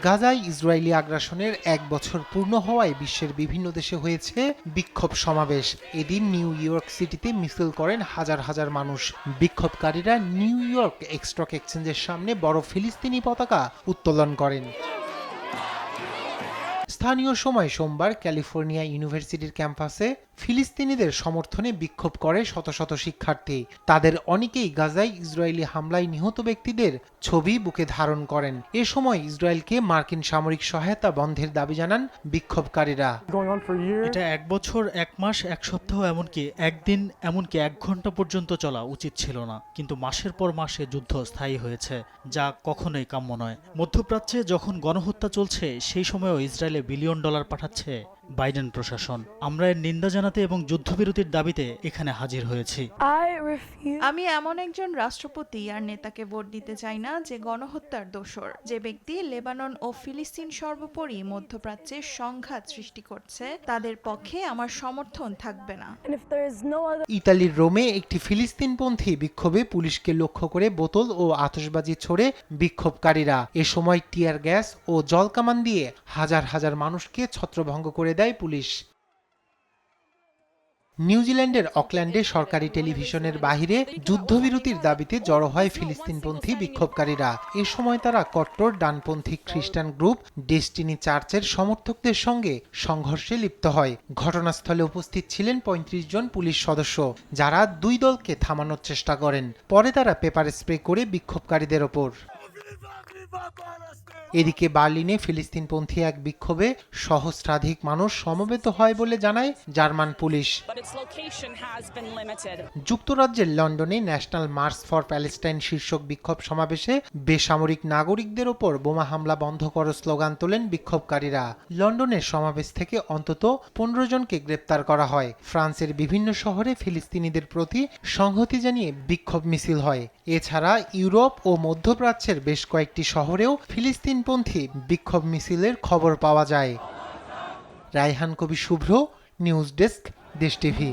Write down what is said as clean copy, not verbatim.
গাজায় ইসরায়েলি আগ্রাসনের ১ বছর পূর্ণ হওয়ায় বিশ্বের বিভিন্ন দেশে হয়েছে বিক্ষোভ সমাবেশ। এদিন নিউ ইয়র্ক সিটিতে মিছিল করেন হাজার হাজার মানুষ। বিক্ষোভকারীরা নিউ ইয়র্ক স্টক এক্সচেঞ্জের সামনে বড় ফিলিস্তিনি পতাকা উত্তোলন করেন। স্থানীয় সময় সোমবার ক্যালিফোর্নিয়া ইউনিভার্সিটির ক্যাম্পাসে ফিলিস্তিনিদের সমর্থনে বিক্ষোভ করে শত শত শিক্ষার্থী। তাদের অনেকেই গাজায় ইসরায়েলি হামলায় নিহত ব্যক্তিদের ছবি বুকে ধারণ করেন। এ সময় ইসরায়েলকে মার্কিন সামরিক সহায়তা বন্ধের দাবি জানান বিক্ষোভকারীরা। এটা ১ বছর ১ মাস ১ সপ্তাহ এমনকি একদিন এমনকি ১ ঘন্টা পর্যন্ত চলা উচিত ছিল না, কিন্তু মাসের পর মাসে যুদ্ধ স্থায়ী হয়েছে, যা কখনোই কাম্য নয়। মধ্যপ্রাচ্যে যখন গণহত্যা চলছে সেই সময়েও ইসরায়েলে বিলিয়ন ডলার পাঠাচ্ছে বাইডেন প্রশাসন। আমরা এর নিন্দা জানাতে এবং যুদ্ধবিরতির দাবিতে এখানে হাজির হয়েছি। আমি এমন একজন রাষ্ট্রপতি আর নেতাকে ভোট দিতে চাই না যে গণহত্যার দোসর, যে ব্যক্তি লেবানন ও ফিলিস্তিন সর্বোপরি মধ্যপ্রাচ্যে সংঘাত সৃষ্টি করছে, তাদের পক্ষে আমার সমর্থন থাকবে না। ইতালির রোমে একটি ফিলিস্তিনপন্থী বিক্ষোভে পুলিশকে লক্ষ্য করে বোতল ও আতশবাজি ছোড়ে বিক্ষোভকারীরা। এ সময় টিয়ার গ্যাস ও জলকামান দিয়ে হাজার হাজার মানুষকে ছত্রভঙ্গ করে দেয় পুলিশ। নিউজিল্যান্ডের অকল্যান্ডে সরকারি টেলিভিশনের বাহিরে যুদ্ধবিরতির দাবিতে জড়ো হয় ফিলিস্তিনপন্থী বিক্ষোভকারীরা। এ সময় তারা কট্টর ডানপন্থী খ্রিস্টান গ্রুপ ডেস্টিনি চার্চের সমর্থকদের সঙ্গে সংঘর্ষে লিপ্ত হয়। ঘটনাস্থলে উপস্থিত ছিলেন ৩৫ জন পুলিশ সদস্য, যারা দুই দলকে থামানোর চেষ্টা করেন। পরে তারা পেপার স্প্রে করে বিক্ষোভকারীদের ওপর। এদিকে বার্লিনে ফিলিস্তিনপন্থী এক বিক্ষোভে সহস্রাধিক মানুষ সমবেত হয় বলে জানায় জার্মান পুলিশ। যুক্তরাজ্যের লন্ডনে ন্যাশনাল মার্চ ফর প্যালেস্টাইন শীর্ষক বিক্ষোভ সমাবেশে বেসামরিক নাগরিকদের ওপর বোমা হামলা বন্ধ করো স্লোগান তোলেন বিক্ষোভকারীরা। লন্ডনের সমাবেশ থেকে অন্তত ১৫ জনকে গ্রেপ্তার করা হয়। ফ্রান্সের বিভিন্ন শহরে ফিলিস্তিনিদের প্রতি সংহতি জানিয়ে বিক্ষোভ মিছিল হয়। এছাড়া ইউরোপ ও মধ্যপ্রাচ্যের বেশ কয়েকটি শহরেও ফিলিস্তিনপন্থী বিক্ষোভ মিছিলের খবর পাওয়া যায়। রায়হান কবি শুভ্র, নিউজ ডেস্ক, দেশ টিভি।